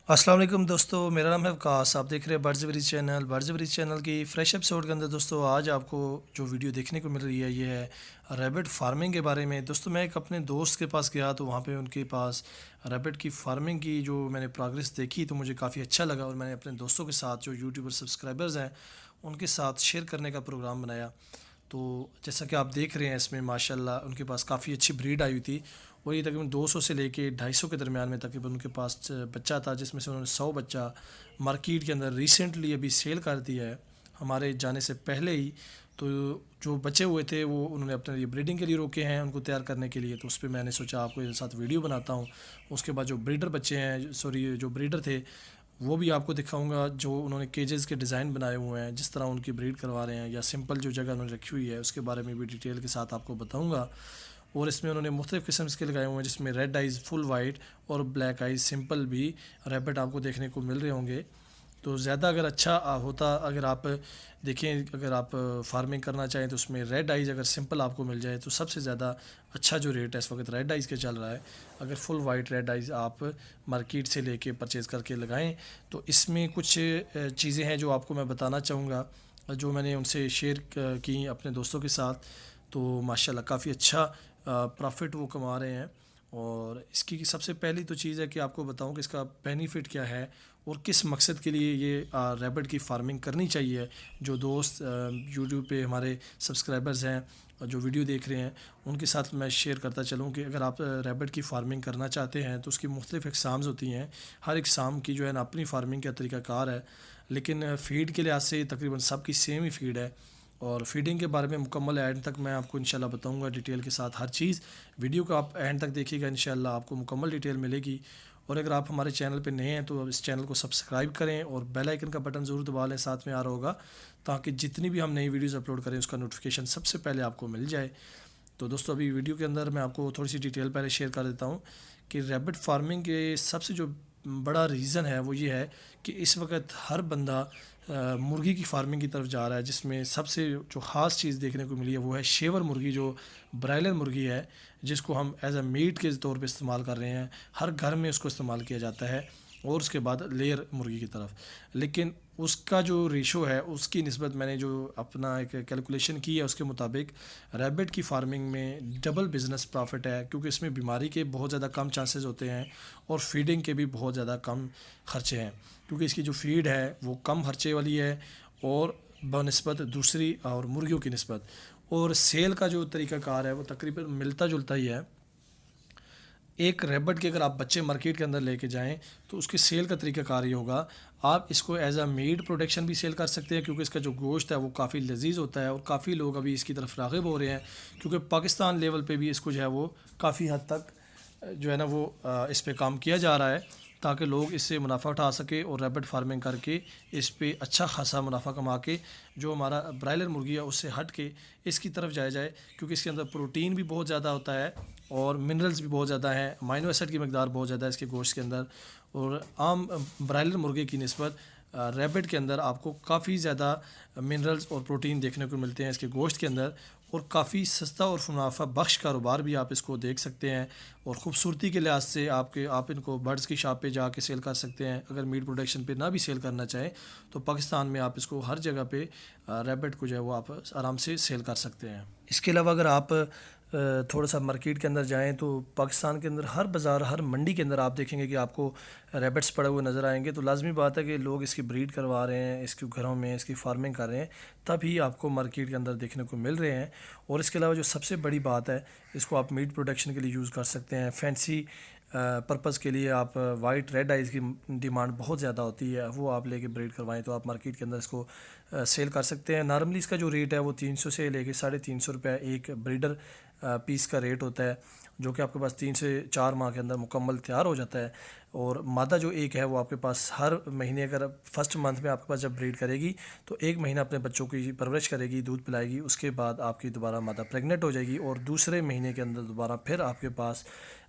السلام علیکم دوستو، میرا نام ہے وقاص۔ آپ دیکھ رہے ہیں برڈز ویری چینل کی فریش ایپیسوڈ کے اندر۔ دوستو آج آپ کو جو ویڈیو دیکھنے کو مل رہی ہے یہ ہے ریبٹ فارمنگ کے بارے میں۔ دوستو میں ایک اپنے دوست کے پاس گیا تو وہاں پہ ان کے پاس ریبٹ کی فارمنگ کی جو میں نے پروگرس دیکھی تو مجھے کافی اچھا لگا، اور میں نے اپنے دوستوں کے ساتھ جو یوٹیوبر سبسکرائبرز ہیں ان کے ساتھ شیئر کرنے کا پروگرام بنایا۔ تو جیسا کہ آپ دیکھ رہے ہیں اس میں ماشاءاللہ ان کے پاس کافی اچھی بریڈ آئی ہوئی تھی، اور یہ تقریباً 200 سے لے کے 250 کے درمیان میں تقریباً ان کے پاس بچہ تھا، جس میں سے انہوں نے 100 بچہ مارکیٹ کے اندر ریسنٹلی ابھی سیل کر دیا ہے ہمارے جانے سے پہلے ہی۔ تو جو بچے ہوئے تھے وہ انہوں نے اپنے لیے بریڈنگ کے لیے روکے ہیں ان کو تیار کرنے کے لیے، تو اس پہ میں نے سوچا آپ کو ساتھ ویڈیو بناتا ہوں۔ اس کے بعد جو بریڈر بچے ہیں جو بریڈر تھے وہ بھی آپ کو دکھاؤں گا، جو انہوں نے کیجز کے ڈیزائن بنائے ہوئے ہیں، جس طرح ان کی بریڈ کروا رہے ہیں، یا سمپل جو جگہ انہوں نے رکھی ہوئی ہے اس کے بارے میں بھی ڈیٹیل کے ساتھ آپ کو بتاؤں گا۔ اور اس میں انہوں نے مختلف قسم کے لگائے ہوئے ہیں، جس میں ریڈ آئیز فل وائٹ اور بلیک آئیز سمپل بھی ریبٹ آپ کو دیکھنے کو مل رہے ہوں گے۔ تو زیادہ اگر اچھا ہوتا، اگر آپ دیکھیں، اگر آپ فارمنگ کرنا چاہیں تو اس میں ریڈ آئیز اگر سمپل آپ کو مل جائے تو سب سے زیادہ اچھا جو ریٹ ہے اس وقت ریڈ آئیز کے چل رہا ہے۔ اگر فل وائٹ ریڈ آئیز آپ مارکیٹ سے لے کے پرچیز کر کے لگائیں تو اس میں کچھ چیزیں ہیں جو آپ کو میں بتانا چاہوں گا، جو میں نے ان سے شیئر کی اپنے دوستوں کے ساتھ۔ تو ماشاءاللہ کافی اچھا پرافٹ وہ کما رہے ہیں۔ اور اس کی سب سے پہلی تو چیز ہے کہ آپ کو بتاؤں کہ اس کا بینیفٹ کیا ہے اور کس مقصد کے لیے یہ ریبٹ کی فارمنگ کرنی چاہیے۔ جو دوست یوٹیوب پہ ہمارے سبسکرائبرز ہیں اور جو ویڈیو دیکھ رہے ہیں ان کے ساتھ میں شیئر کرتا چلوں کہ اگر آپ ریبٹ کی فارمنگ کرنا چاہتے ہیں تو اس کی مختلف اقسامز ہوتی ہیں۔ ہر اقسام کی جو ہے نا اپنی فارمنگ کا طریقہ کار ہے، لیکن فیڈ کے لحاظ سے تقریباً سب کی سیم ہی فیڈ ہے۔ اور فیڈنگ کے بارے میں مکمل اینڈ تک میں آپ کو انشاءاللہ بتاؤں گا ڈیٹیل کے ساتھ ہر چیز۔ ویڈیو کو آپ اینڈ تک دیکھیے گا، انشاءاللہ آپ کو مکمل ڈیٹیل ملے گی۔ اور اگر آپ ہمارے چینل پہ نئے ہیں تو اس چینل کو سبسکرائب کریں اور بیل آئیکن کا بٹن ضرور دبا لیں، ساتھ میں آ رہا ہوگا، تاکہ جتنی بھی ہم نئی ویڈیوز اپلوڈ کریں اس کا نوٹیفیکیشن سب سے پہلے آپ کو مل جائے۔ تو دوستو ابھی ویڈیو کے اندر میں آپ کو تھوڑی سی ڈیٹیل پہلے شیئر کر دیتا ہوں کہ ریبٹ فارمنگ کے سب سے جو بڑا ریزن ہے وہ یہ ہے کہ اس وقت ہر بندہ مرغی کی فارمنگ کی طرف جا رہا ہے، جس میں سب سے جو خاص چیز دیکھنے کو ملی ہے وہ ہے شیور مرغی، جو برائلر مرغی ہے، جس کو ہم ایز اے میٹ کے طور پہ استعمال کر رہے ہیں۔ ہر گھر میں اس کو استعمال کیا جاتا ہے، اور اس کے بعد لیئر مرغی کی طرف۔ لیکن اس کا جو ریشو ہے اس کی نسبت میں نے جو اپنا ایک کیلکولیشن کی ہے اس کے مطابق ریبٹ کی فارمنگ میں ڈبل بزنس پرافٹ ہے، کیونکہ اس میں بیماری کے بہت زیادہ کم چانسز ہوتے ہیں اور فیڈنگ کے بھی بہت زیادہ کم خرچے ہیں، کیونکہ اس کی جو فیڈ ہے وہ کم خرچے والی ہے اور بنسبت دوسری اور مرغیوں کی نسبت۔ اور سیل کا جو طریقہ کار ہے وہ تقریباً ملتا جلتا ہی ہے۔ ایک ریبٹ کے اگر آپ بچے مارکیٹ کے اندر لے کے جائیں تو اس کے سیل کا طریقہ کار یہ ہوگا، آپ اس کو ایز اے میٹ پروڈکشن بھی سیل کر سکتے ہیں، کیونکہ اس کا جو گوشت ہے وہ کافی لذیذ ہوتا ہے، اور کافی لوگ ابھی اس کی طرف راغب ہو رہے ہیں، کیونکہ پاکستان لیول پہ بھی اس کو جو ہے وہ کافی حد تک جو ہے نا وہ اس پہ کام کیا جا رہا ہے، تاکہ لوگ اس سے منافع اٹھا سکے اور ریبٹ فارمنگ کر کے اس پہ اچھا خاصا منافع کما کے جو ہمارا برائلر مرغی ہے اس سے ہٹ کے اس کی طرف جایا جائے، کیونکہ اس کے اندر پروٹین بھی بہت زیادہ ہوتا ہے اور منرلز بھی بہت زیادہ ہیں، امینو ایسڈ کی مقدار بہت زیادہ ہے اس کے گوشت کے اندر۔ اور عام برائلر مرغے کی نسبت ریبٹ کے اندر آپ کو کافی زیادہ منرلز اور پروٹین دیکھنے کو ملتے ہیں اس کے گوشت کے اندر، اور کافی سستا اور منافع بخش کاروبار بھی آپ اس کو دیکھ سکتے ہیں۔ اور خوبصورتی کے لحاظ سے آپ ان کو برڈز کی شاپ پہ جا کے سیل کر سکتے ہیں۔ اگر میٹ پروڈکشن پہ نہ بھی سیل کرنا چاہیں تو پاکستان میں آپ اس کو ہر جگہ پہ ریبٹ کو جو ہے وہ آپ آرام سے سیل کر سکتے ہیں۔ اس کے علاوہ اگر آپ تھوڑا سا مارکیٹ کے اندر جائیں تو پاکستان کے اندر ہر بازار، ہر منڈی کے اندر آپ دیکھیں گے کہ آپ کو ریبٹس پڑے ہوئے نظر آئیں گے۔ تو لازمی بات ہے کہ لوگ اس کی بریڈ کروا رہے ہیں، اس کے گھروں میں اس کی فارمنگ کر رہے ہیں، تبھی آپ کو مارکیٹ کے اندر دیکھنے کو مل رہے ہیں۔ اور اس کے علاوہ جو سب سے بڑی بات ہے، اس کو آپ میٹ پروڈکشن کے لیے یوز کر سکتے ہیں، فینسی پرپز کے لیے آپ وائٹ ریڈ آئیز کی ڈیمانڈ بہت زیادہ ہوتی ہے، وہ آپ لے کے بریڈ کروائیں تو آپ مارکیٹ کے اندر اس کو سیل کر سکتے ہیں۔ نارملی اس کا جو ریٹ ہے وہ 300 سے لے کے 350 روپے ایک بریڈر پیس کا ریٹ ہوتا ہے، جو کہ آپ کے پاس 3 سے 4 ماہ کے اندر مکمل تیار ہو جاتا ہے۔ اور مادہ جو ایک ہے وہ آپ کے پاس ہر مہینے، اگر فرسٹ منتھ میں آپ کے پاس جب بریڈ کرے گی تو ایک مہینہ اپنے بچوں کی پرورش کرے گی، دودھ پلائے گی، اس کے بعد آپ کی دوبارہ مادہ پریگننٹ ہو جائے گی، اور دوسرے مہینے کے اندر دوبارہ پھر آپ کے پاس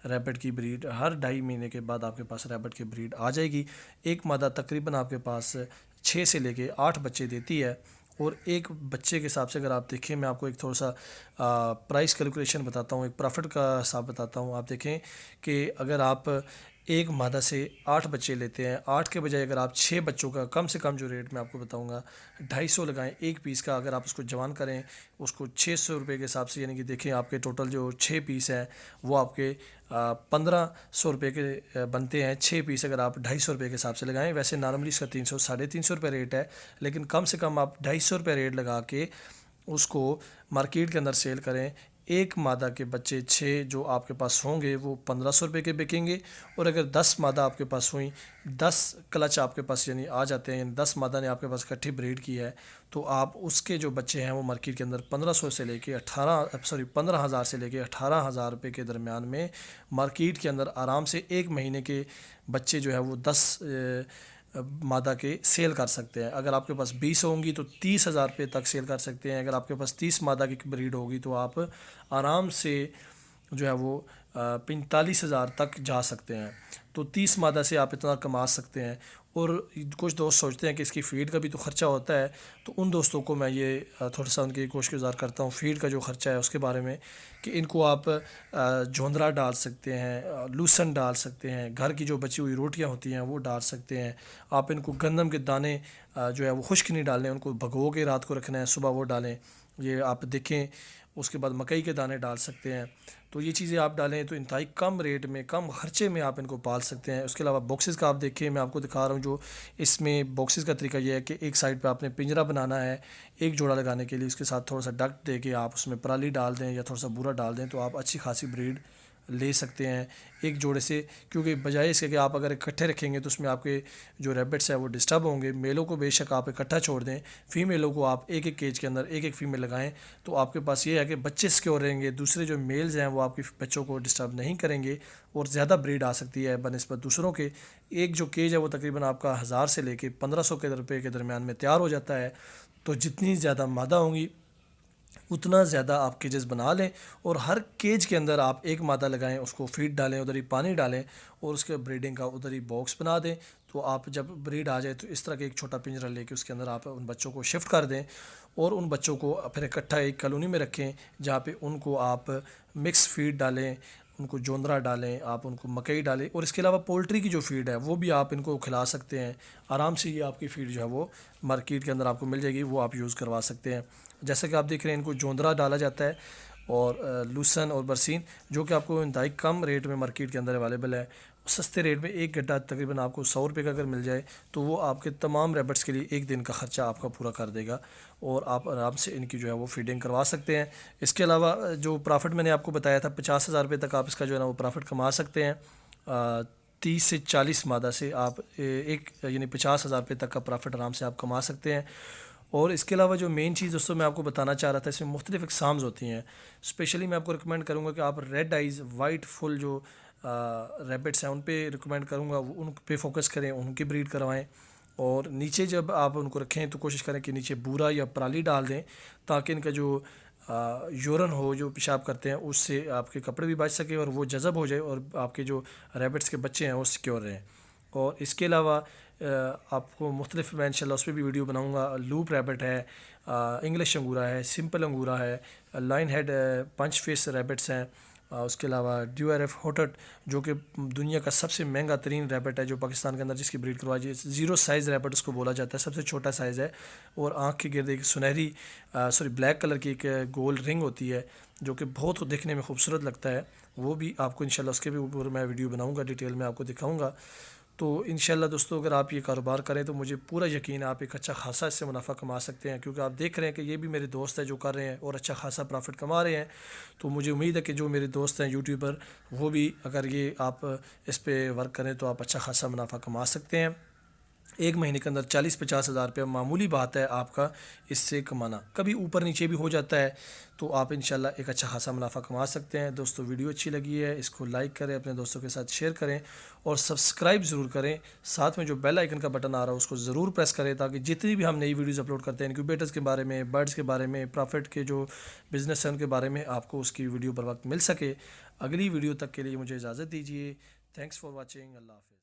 ریبٹ کی بریڈ، ہر 2.5 مہینے کے بعد آپ کے پاس ریبٹ کی بریڈ آ جائے گی۔ ایک مادہ تقریباً آپ کے پاس 6 سے لے کے 8 بچے دیتی ہے، اور ایک بچے کے حساب سے اگر آپ دیکھیں، میں آپ کو ایک تھوڑا سا پرائس کیلکولیشن بتاتا ہوں، ایک پرافٹ کا حساب بتاتا ہوں۔ آپ دیکھیں کہ اگر آپ ایک مادہ سے 8 بچے لیتے ہیں، 8 کے بجائے اگر آپ 6 بچوں کا کم سے کم جو ریٹ میں آپ کو بتاؤں گا 250 لگائیں ایک پیس کا، اگر آپ اس کو جوان کریں اس کو 600 روپے کے حساب سے، یعنی کہ دیکھیں آپ کے ٹوٹل جو 6 پیس ہیں وہ آپ کے 1500 روپے کے بنتے ہیں 6 پیس، اگر آپ 250 روپے کے حساب سے لگائیں۔ ویسے نارملی اس کا 300 350 روپے ریٹ ہے، لیکن کم سے کم آپ 250 روپے ریٹ لگا کے اس کو مارکیٹ کے اندر سیل کریں۔ ایک مادہ کے بچے 6 جو آپ کے پاس ہوں گے وہ 1500 روپے کے بکیں گے، اور اگر 10 مادہ آپ کے پاس ہوئیں، 10 کلچ آپ کے پاس یعنی آ جاتے ہیں، یعنی 10 مادہ نے آپ کے پاس اکٹھی بریڈ کی ہے، تو آپ اس کے جو بچے ہیں وہ مارکیٹ کے اندر 1500 سے لے کے 15,000 سے لے کے 18,000 روپے کے درمیان میں مارکیٹ کے اندر آرام سے ایک مہینے کے بچے جو ہے وہ 10 مادہ کے سیل کر سکتے ہیں۔ اگر آپ کے پاس 20 ہوں گی تو 30,000 روپے تک سیل کر سکتے ہیں۔ اگر آپ کے پاس 30 مادہ کی بریڈ ہوگی تو آپ آرام سے جو ہے وہ 45,000 تک جا سکتے ہیں۔ تو 30 مادہ سے آپ اتنا کما سکتے ہیں۔ اور کچھ دوست سوچتے ہیں کہ اس کی فیڈ کا بھی تو خرچہ ہوتا ہے، تو ان دوستوں کو میں یہ تھوڑا سا ان کی گوش گزار کرتا ہوں فیڈ کا جو خرچہ ہے اس کے بارے میں، کہ ان کو آپ جوندرا ڈال سکتے ہیں، لوسن ڈال سکتے ہیں، گھر کی جو بچی ہوئی روٹیاں ہوتی ہیں وہ ڈال سکتے ہیں۔ آپ ان کو گندم کے دانے جو ہے وہ خشک نہیں ڈالنے، ان کو بھگو کے رات کو رکھنا ہے، صبح وہ ڈالیں۔ یہ آپ دیکھیں، اس کے بعد مکئی کے دانے ڈال سکتے ہیں۔ تو یہ چیزیں آپ ڈالیں تو انتہائی کم ریٹ میں کم خرچے میں آپ ان کو پال سکتے ہیں۔ اس کے علاوہ باکسز کا آپ دیکھیں، میں آپ کو دکھا رہا ہوں جو اس میں باکسز کا طریقہ یہ ہے کہ ایک سائڈ پہ آپ نے پنجرا بنانا ہے ایک جوڑا لگانے کے لیے، اس کے ساتھ تھوڑا سا ڈکٹ دے کے آپ اس میں پرالی ڈال دیں یا تھوڑا سا بورا ڈال دیں تو آپ اچھی خاصی بریڈ لے سکتے ہیں ایک جوڑے سے، کیونکہ بجائے اس کے کہ آپ اگر اکٹھے رکھیں گے تو اس میں آپ کے جو ریبٹس ہیں وہ ڈسٹرب ہوں گے۔ میلوں کو بے شک آپ اکٹھا چھوڑ دیں، فیمیلوں کو آپ ایک ایک کیج کے اندر ایک ایک فیمیل لگائیں، تو آپ کے پاس یہ ہے کہ بچے سکیور رہیں گے، دوسرے جو میلز ہیں وہ آپ کے بچوں کو ڈسٹرب نہیں کریں گے، اور زیادہ بریڈ آ سکتی ہے بنسبت دوسروں کے۔ ایک جو کیج ہے وہ تقریباً آپ کا 1000 سے لے کے 1500 کے روپے کے درمیان میں تیار ہو جاتا ہے۔ تو جتنی زیادہ مادہ ہوں گی اتنا زیادہ آپ کیجز بنا لیں، اور ہر کیج کے اندر آپ ایک مادہ لگائیں، اس کو فیڈ ڈالیں، ادھر ہی پانی ڈالیں، اور اس کے بریڈنگ کا ادھر ہی باکس بنا دیں۔ تو آپ جب بریڈ آ جائے تو اس طرح کے ایک چھوٹا پنجرا لے کے اس کے اندر آپ ان بچوں کو شفٹ کر دیں، اور ان بچوں کو پھر اکٹھا ایک کالونی میں رکھیں جہاں پہ ان کو آپ مکس فیڈ ڈالیں، ان کو جوندرا ڈالیں، آپ ان کو مکئی ڈالیں، اور اس کے علاوہ پولٹری کی جو فیڈ ہے وہ بھی آپ ان کو کھلا سکتے ہیں آرام سے۔ یہ آپ کی فیڈ جو ہے وہ مارکیٹ کے اندر آپ کو مل جائے گی، وہ آپ یوز کروا سکتے ہیں۔ جیسا کہ آپ دیکھ رہے ہیں ان کو جوندرا ڈالا جاتا ہے، اور لوسن اور برسین جو کہ آپ کو انتہائی کم ریٹ میں مارکیٹ کے اندر اویلیبل ہے، سستے ریٹ میں ایک گڈھا تقریباً آپ کو 100 روپے کا اگر مل جائے تو وہ آپ کے تمام ریبٹس کے لیے ایک دن کا خرچہ آپ کا پورا کر دے گا، اور آپ آرام سے ان کی جو ہے وہ فیڈنگ کروا سکتے ہیں۔ اس کے علاوہ جو پرافٹ میں نے آپ کو بتایا تھا 50,000 روپے تک آپ اس کا جو ہے نا وہ پرافٹ کما سکتے ہیں۔ 30 سے 40 مادہ سے آپ ایک یعنی 50,000 روپے تک کا پرافٹ آرام سے آپ کما سکتے ہیں۔ اور اس کے علاوہ جو مین چیز دوستوں میں آپ کو بتانا چاہ رہا تھا، اس میں مختلف اقسامز ہوتی ہیں۔ اسپیشلی میں آپ کو ریکمینڈ کروں گا کہ آپ ریڈ آئیز وائٹ فل جو ریبٹس ہیں ان پہ ریکمینڈ کروں گا، ان پہ فوکس کریں، ان کی بریڈ کروائیں، اور نیچے جب آپ ان کو رکھیں تو کوشش کریں کہ نیچے بورا یا پرالی ڈال دیں، تاکہ ان کا جو یورن ہو جو پیشاب کرتے ہیں اس سے آپ کے کپڑے بھی بچ سکے اور وہ جذب ہو جائے، اور آپ کے جو ریبٹس کے بچے ہیں وہ سیکیور رہیں۔ اور اس کے علاوہ آپ کو مختلف میں انشاءاللہ اس پہ بھی ویڈیو بناؤں گا۔ لوپ ریبٹ ہے، انگلش انگورا ہے، سمپل انگورا ہے، لائن ہیڈ پنچ فیس ریبٹس ہیں، اس کے علاوہ ڈیو آر ایف ہوٹٹ جو کہ دنیا کا سب سے مہنگا ترین ریبٹ ہے جو پاکستان کے اندر جس کی بریڈ کروائی جائے، 0 سائز ریبٹ اس کو بولا جاتا ہے، سب سے چھوٹا سائز ہے، اور آنکھ کے گرد ایک سنہری بلیک کلر کی ایک گول رنگ ہوتی ہے جو کہ بہت دیکھنے میں خوبصورت لگتا ہے۔ وہ بھی آپ کو انشاءاللہ اس کے بھی اوپر میں ویڈیو بناؤں گا، ڈیٹیل میں آپ کو دکھاؤں گا۔ تو انشاءاللہ دوستو اگر آپ یہ کاروبار کریں تو مجھے پورا یقین ہے آپ ایک اچھا خاصا اس سے منافع کما سکتے ہیں، کیونکہ آپ دیکھ رہے ہیں کہ یہ بھی میرے دوست ہیں جو کر رہے ہیں اور اچھا خاصا پرافٹ کما رہے ہیں۔ تو مجھے امید ہے کہ جو میرے دوست ہیں یوٹیوبر وہ بھی اگر یہ آپ اس پہ ورک کریں تو آپ اچھا خاصا منافع کما سکتے ہیں۔ ایک مہینے کے اندر 40-50 ہزار روپیہ معمولی بات ہے آپ کا اس سے کمانا، کبھی اوپر نیچے بھی ہو جاتا ہے، تو آپ انشاءاللہ ایک اچھا خاصا منافع کما سکتے ہیں۔ دوستو ویڈیو اچھی لگی ہے اس کو لائک کریں، اپنے دوستوں کے ساتھ شیئر کریں، اور سبسکرائب ضرور کریں، ساتھ میں جو بیل آئیکن کا بٹن آ رہا ہے اس کو ضرور پریس کریں، تاکہ جتنی بھی ہم نئی ویڈیوز اپلوڈ کرتے ہیں انکیوبیٹرز کے بارے میں، برڈز کے بارے میں، پرافٹ کے جو بزنس ہیں ان کے بارے میں، آپ کو اس کی ویڈیو پر وقت مل سکے۔ اگلی ویڈیو تک کے لیے مجھے اجازت دیجیے۔ Thanks for watching. اللہ حافظ۔